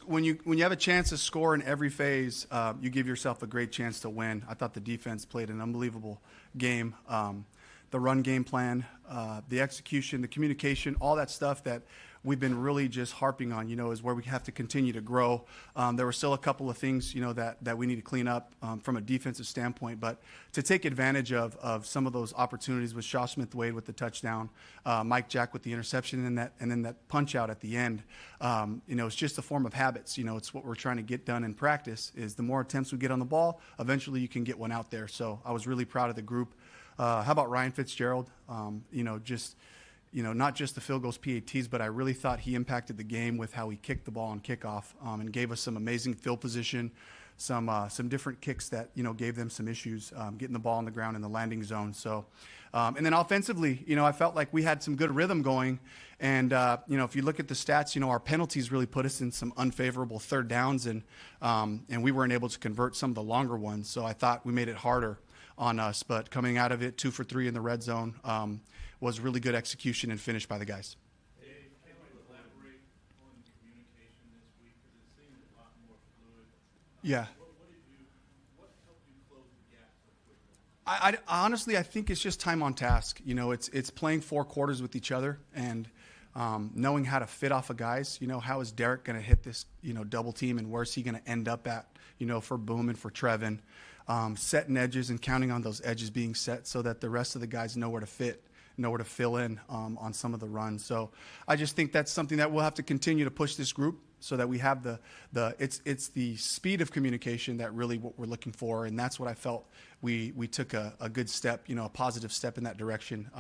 When you have a chance to score in every phase, you give yourself a great chance to win. I thought the defense played an unbelievable game. The run game plan, the execution, the communication, all that stuff that we've been really just harping on, is where we have to continue to grow. There were still a couple of things, that we need to clean up from a defensive standpoint, but to take advantage of some of those opportunities with Shaw Smith-Wade with the touchdown, Mike Jack with the interception, and then that punch out at the end, it's just a form of habits. It's what we're trying to get done in practice is the more attempts we get on the ball, eventually you can get one out there. So I was really proud of the group. How about Ryan Fitzgerald? Not just the field goals, PATs, but I really thought he impacted the game with how he kicked the ball on kickoff and gave us some amazing field position, some different kicks that, gave them some issues getting the ball on the ground in the landing zone. So, and then offensively, I felt like we had some good rhythm going. And, if you look at the stats, our penalties really put us in some unfavorable third downs, and we weren't able to convert some of the longer ones. So I thought we made it harder on us, but coming out of it 2 for 3 in the red zone was really good execution and finish by the guys. Dave, can you elaborate on the communication this week, because it seemed a lot more fluid? Yeah. What helped you close the gap so quickly? Honestly, I think it's just time on task. It's playing 4 quarters with each other and knowing how to fit off of guys. How is Derek going to hit this, double team, and where's he going to end up at, for Boom and for Trevin. Setting edges and counting on those edges being set so that the rest of the guys know where to fit, know where to fill in on some of the runs. So I just think that's something that we'll have to continue to push this group so that we have it's the speed of communication that really what we're looking for, and that's what I felt we took a good step, a positive step in that direction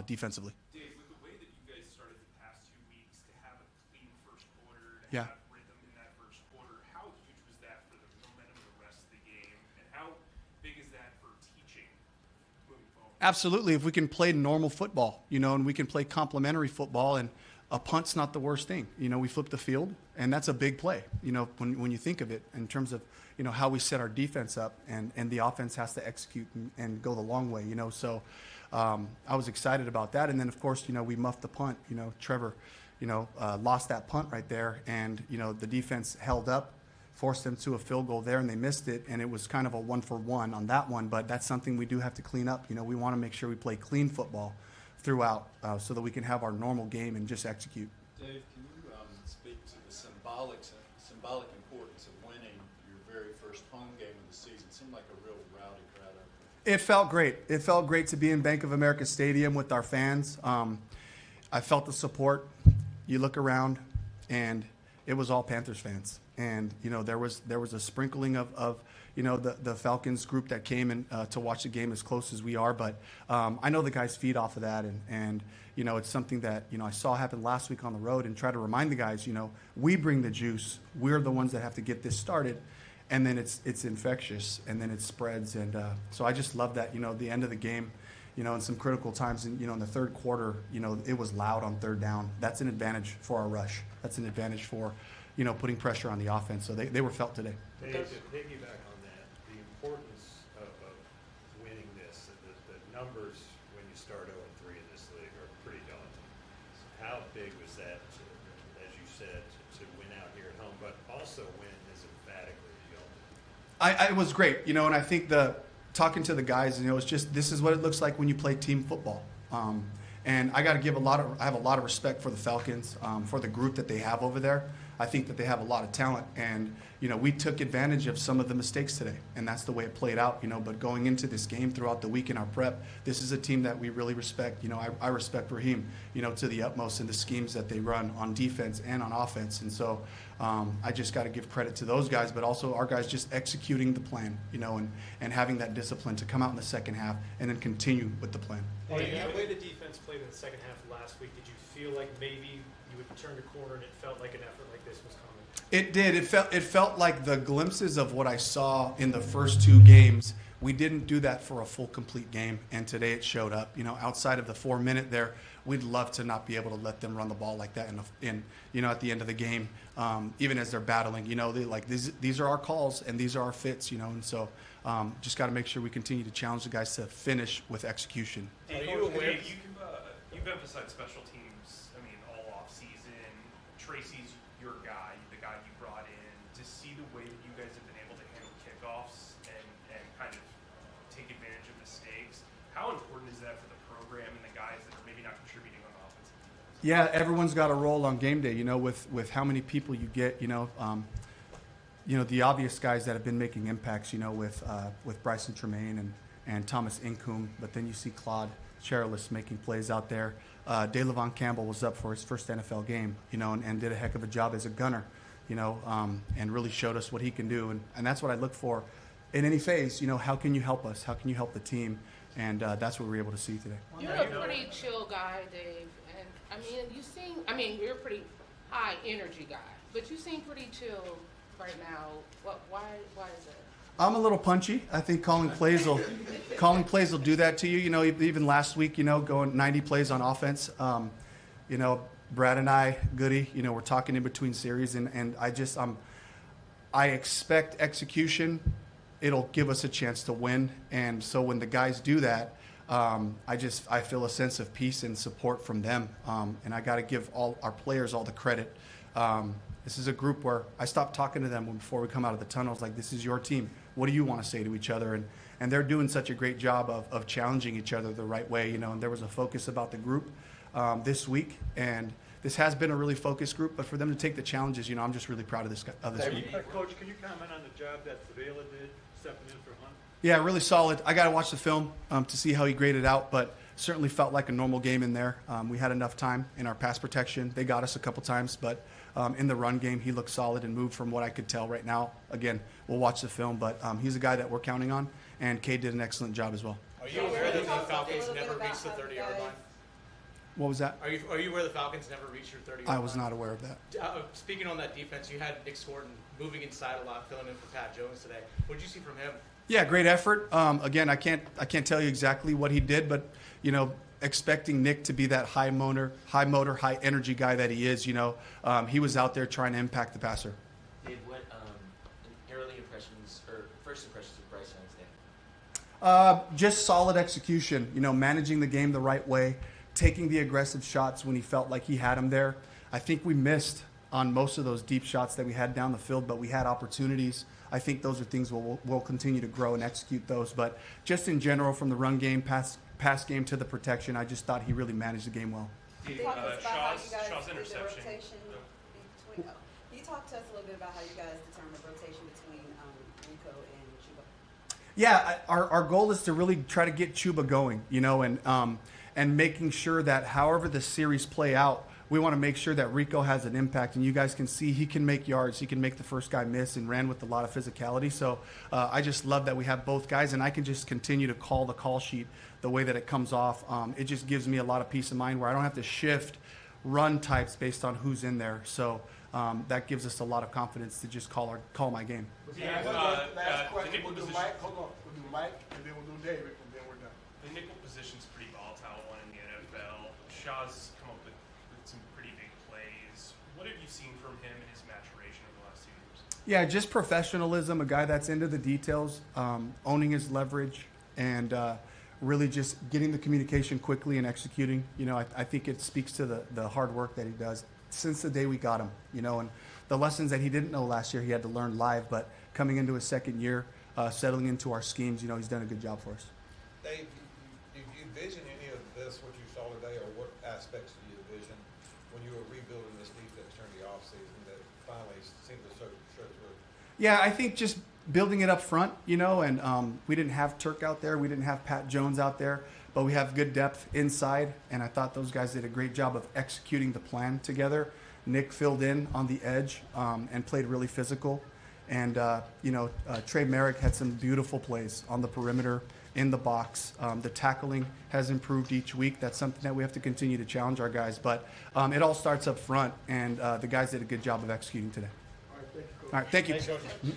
defensively. Dave, with the way that you guys started the past 2 weeks to have a clean first quarter, to Yeah. have rhythm in that first quarter, how huge was that for the momentum of the rest of the game, and how big is that for teaching moving forward? Absolutely. If we can play normal football, and we can play complementary football, and a punt's not the worst thing. We flip the field, and that's a big play, when you think of it in terms of, how we set our defense up, and the offense has to execute and go the long way, So I was excited about that. And then, of course, we muffed the punt. Trevor, lost that punt right there, and, the defense held up, forced them to a field goal there, and they missed it, and it was kind of a 1-for-1 on that one, but that's something we do have to clean up. We want to make sure we play clean football throughout so that we can have our normal game and just execute. Dave, can you speak to the symbolic importance of winning your very first home game of the season? It seemed like a real rowdy crowd out there. It felt great. It felt great to be in Bank of America Stadium with our fans. I felt the support. You look around, and it was all Panthers fans. And, there was a sprinkling of the Falcons group that came in to watch the game as close as we are. But I know the guys feed off of that. And it's something that, I saw happen last week on the road, and try to remind the guys, we bring the juice. We're the ones that have to get this started. And then it's infectious, and then it spreads. And so I just love that, the end of the game, in some critical times, and, in the third quarter, it was loud on third down. That's an advantage for our rush. That's an advantage for, putting pressure on the offense. So they were felt today. Dave, to piggyback on that, the importance of winning this, the numbers when you start 0-3 in this league are pretty daunting. So how big was that, as you said, to win out here at home, but also win as emphatically as you all did? It was great, and I think talking to the guys, it's just, this is what it looks like when you play team football. And I got to I have a lot of respect for the Falcons, for the group that they have over there. I think that they have a lot of talent, and we took advantage of some of the mistakes today, and that's the way it played out. But going into this game throughout the week in our prep, this is a team that we really respect. I respect Raheem, to the utmost in the schemes that they run on defense and on offense, and so I just got to give credit to those guys, but also our guys just executing the plan, and having that discipline to come out in the second half and then continue with the plan. The way the defense played in the second half of last week, did you feel like maybe you would turn the corner and it felt like an effort like this was coming? It did. It felt like the glimpses of what I saw in the first 2 games. We didn't do that for a full, complete game, and today it showed up. Outside of the 4-minute there, we'd love to not be able to let them run the ball like that at the end of the game, even as they're battling. These are our calls and these are our fits. And so just got to make sure we continue to challenge the guys to finish with execution. Are you aware you've emphasized special teams? All off season. Tracy's your guy, the guy you brought in, to see the way that you guys have been able to handle kickoffs and kind of take advantage of mistakes. How important is that for the program and the guys that are maybe not contributing on the offensive team? Yeah, everyone's got a role on game day, with how many people you get, the obvious guys that have been making impacts, with Bryson Tremaine and Thomas Incoom, but then you see Claude Cherilus making plays out there. DeLavon Campbell was up for his first NFL game, and did a heck of a job as a gunner, and really showed us what he can do. And that's what I look for in any phase. How can you help us? How can you help the team? And that's what we were able to see today. You're a pretty chill guy, Dave. And you're a pretty high energy guy, but you seem pretty chill right now. Why is that? I'm a little punchy. I think calling plays will do that to you. Even last week, going 90 plays on offense. Brad and I, Goody, we're talking in between series, and I expect execution. It'll give us a chance to win, and so when the guys do that, I feel a sense of peace and support from them, and I got to give all our players all the credit. This is a group where I stopped talking to them before we come out of the tunnels. Like, this is your team. What do you want to say to each other? And they're doing such a great job of challenging each other the right way, and there was a focus about the group this week, and this has been a really focused group, but for them to take the challenges, I'm just really proud of this group. Coach, can you comment on the job that Savela did stepping in for Hunt? Yeah, really solid. I got to watch the film to see how he graded out, but certainly felt like a normal game in there. We had enough time in our pass protection. They got us a couple times, but in the run game, he looked solid and moved from what I could tell right now. Again, we'll watch the film, but he's a guy that we're counting on, and Cade did an excellent job as well. Are you aware that the Falcons never reached the 30-yard line? What was that? Are you aware the Falcons never reached your 30-yard line? I was not aware of that. Speaking on that defense, you had Nick Scorton moving inside a lot, filling in for Pat Jones today. What did you see from him? Yeah, great effort. Again, I can't tell you exactly what he did, but expecting Nick to be that high motor, high energy guy that he is, he was out there trying to impact the passer. Dave, what early impressions or first impressions of Bryce Young's game? Just solid execution. Managing the game the right way, taking the aggressive shots when he felt like he had them there. I think we missed on most of those deep shots that we had down the field, but we had opportunities. I think those are things we'll continue to grow and execute those. But just in general, from the run game, pass game to the protection, I just thought he really managed the game well. Shaw's interception. Can you talk to us a little bit about how you guys determine the rotation between Rico and Chuba? Yeah, our goal is to really try to get Chuba going, and making sure that however the series play out, we want to make sure that Rico has an impact. And you guys can see he can make yards. He can make the first guy miss and ran with a lot of physicality. So I just love that we have both guys, and I can just continue to call the call sheet the way that it comes off. It just gives me a lot of peace of mind where I don't have to shift run types based on who's in there. So that gives us a lot of confidence to just call my game. Last question. We'll do Mike. Hold on. We'll do Mike, and then we'll do David, and then we're done. The nickel position's pretty volatile one in the NFL. Shaw's come up with some pretty big plays. What have you seen from him in his maturation over the last 2 years? Yeah, just professionalism, a guy that's into the details, owning his leverage, and really just getting the communication quickly and executing. I think it speaks to the hard work that he does since the day we got him, and the lessons that he didn't know last year he had to learn live, but coming into his second year, settling into our schemes, he's done a good job for us. Dave, did you envision any of this, what you saw today, or what aspects do you envision when you were rebuilding this defense during the offseason that finally seemed to show through? Yeah, I think just building it up front, and we didn't have Turk out there. We didn't have Pat Jones out there, but we have good depth inside, and I thought those guys did a great job of executing the plan together. Nick filled in on the edge and played really physical. And, Trey Merrick had some beautiful plays on the perimeter, in the box. The tackling has improved each week. That's something that we have to continue to challenge our guys. But it all starts up front, and the guys did a good job of executing today. All right, thank you, Coach. All right, thank you.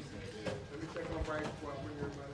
Let me check on Bryce before I bring everybody.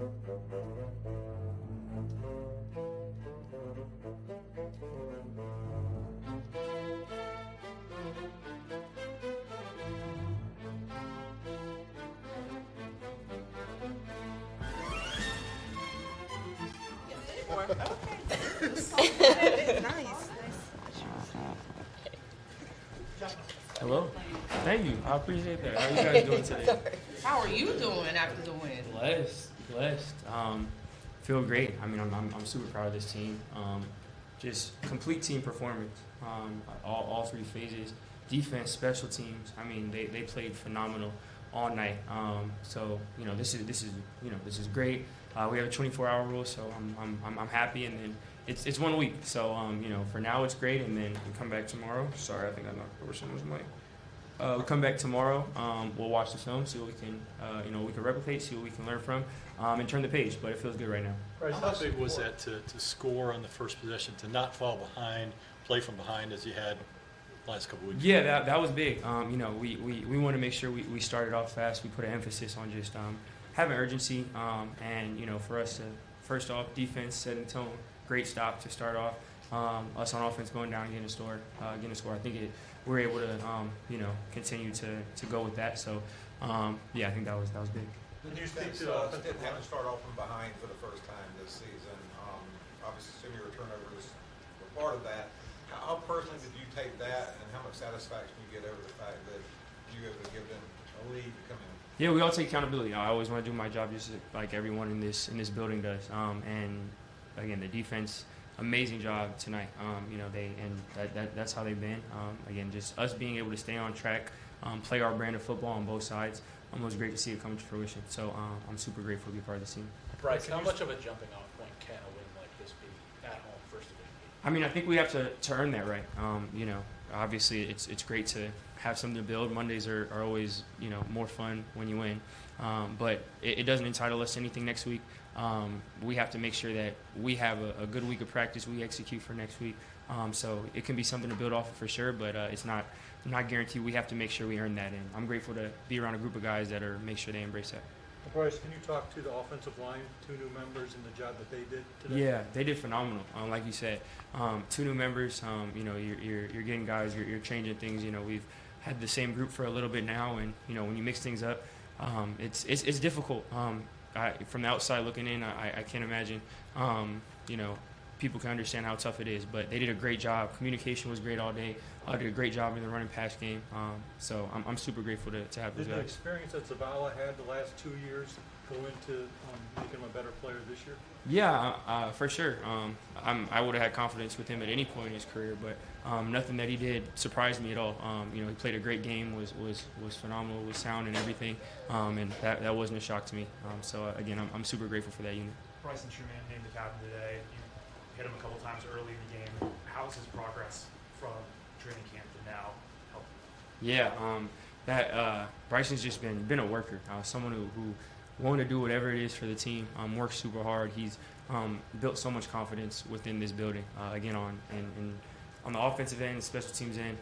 Hello. Thank you. I appreciate that. How are you guys doing today? How are you doing after the win? Blessed. Feel great. I mean, I'm super proud of this team. Just complete team performance. All three phases. Defense, special teams. I mean, they played phenomenal all night. So this is great. We have a 24-hour rule, so I'm happy. And then it's 1 week, so for now it's great. And then we come back tomorrow. Sorry, I think I knocked over someone's mic. We'll come back tomorrow. We'll watch the film, see what we can replicate, see what we can learn from, and turn the page. But it feels good right now. Bryce, how big was that to score on the first possession, to not fall behind, play from behind as you had last couple weeks? Yeah, that was big. We want to make sure we started off fast. We put an emphasis on just having urgency, and for us to first off defense setting the tone. Great stop to start off. Us on offense going down and getting a score. I think we're able to continue to go with that. So I think that was big. The defense didn't have to start off from behind for the first time this season. Obviously, some of your turnovers were part of that. How personally did you take that, and how much satisfaction you get over the fact that you were able to give them a lead to come in? Yeah, we all take accountability. I always want to do my job just like everyone in this building does. And again, the defense, amazing job tonight. That's how they've been. Again, just us being able to stay on track, play our brand of football on both sides. It was great to see it come to fruition. So I'm super grateful to be part of this team. Bryce, how much of a jumping off point can a win like this be at home, first division? I mean, I think we have to earn that right. Obviously it's great to have something to build. Mondays are always, more fun when you win. But it doesn't entitle us to anything next week. We have to make sure that we have a good week of practice. We execute for next week. So it can be something to build off of for sure, but it's not guaranteed. We have to make sure we earn that. And I'm grateful to be around a group of guys that make sure they embrace that. Bryce, can you talk to the offensive line, 2 new members, and the job that they did today? Yeah, they did phenomenal. Like you said, 2 new members. You're getting guys. You're changing things. We've had the same group for a little bit now, and when you mix things up, it's difficult. From the outside looking in, I can't imagine. People can understand how tough it is, but they did a great job. Communication was great all day. Did a great job in the running pass game. So I'm super grateful to have those Did the guys. experience that Zavala had the last 2 years go into making him a better player this year? Yeah, for sure. I would have had confidence with him at any point in his career, but nothing that he did surprised me at all. He played a great game, was phenomenal, was sound and everything, and that wasn't a shock to me. So again, I'm super grateful for that unit. Bryson Truman named the captain today. You hit him a couple times early in the game. How's his progress from training camp to now help? Yeah, Bryson's just been a worker, someone who wanted to do whatever it is for the team, works super hard. He's built so much confidence within this building, again, on the offensive end, special teams end,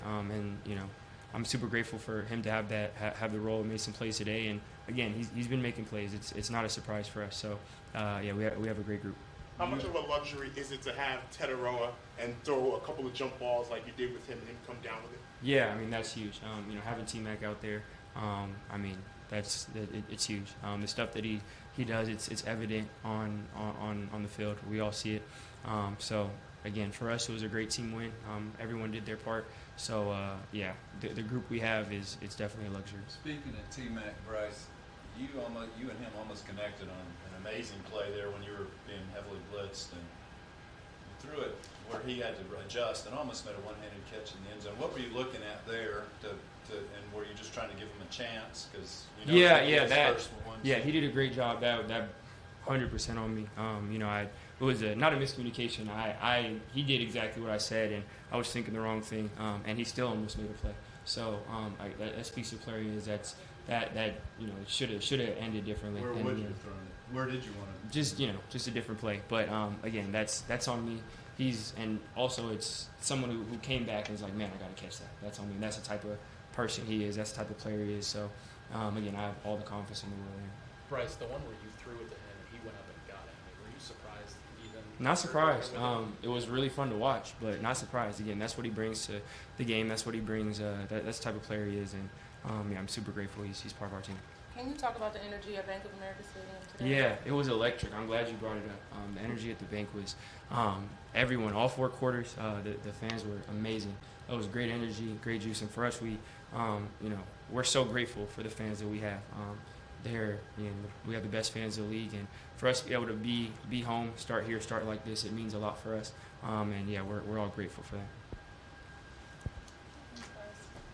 I'm super grateful for him to have have the role, made some plays today, and again, he's been making plays. It's not a surprise for us. So we have a great group. How much of a luxury is it to have Teteroa and throw a couple of jump balls like you did with him and him come down with it? Yeah, I mean that's huge. Having T-Mac out there, it's huge. The stuff that he does, it's evident on the field. We all see it. So again, for us, it was a great team win. Everyone did their part. So the group we have it's definitely a luxury. Speaking of T-Mac, Bryce, you and him almost connected on an amazing play there when you were being heavily blitzed, and you threw it where he had to adjust and almost made a one-handed catch in the end zone. What were you looking at there and were you just trying to give him a chance? Because he did a great job. That 100% on me. It was not a miscommunication. He did exactly what I said, and I was thinking the wrong thing, and he still almost made a play. So that speaks to the player is that it should have ended differently. Where would you have thrown it? Where did you want it? Just a different play. But again, that's on me. And also it's someone who came back and is like, man, I got to catch that. That's on me. That's the type of person he is. That's the type of player he is. So again, I have all the confidence in the world. Bryce, the one where you threw it to him and he went up and got it. I mean, were you surprised even? Not surprised. It was really fun to watch, but not surprised. Again, that's what he brings to the game. That's what he brings. That's the type of player he is, and yeah, I'm super grateful he's part of our team. Can you talk about the energy at Bank of America Stadium today? Yeah, it was electric. I'm glad you brought it up. The energy at the bank was everyone, all 4 quarters. The fans were amazing. It was great energy, great juice, and for us, we're so grateful for the fans that we have. We have the best fans in the league, and for us to be able to be home, start here, start like this, it means a lot for us. And yeah, we're all grateful for that.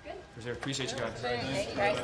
Good. For sure. Appreciate you guys. Thank you, guys.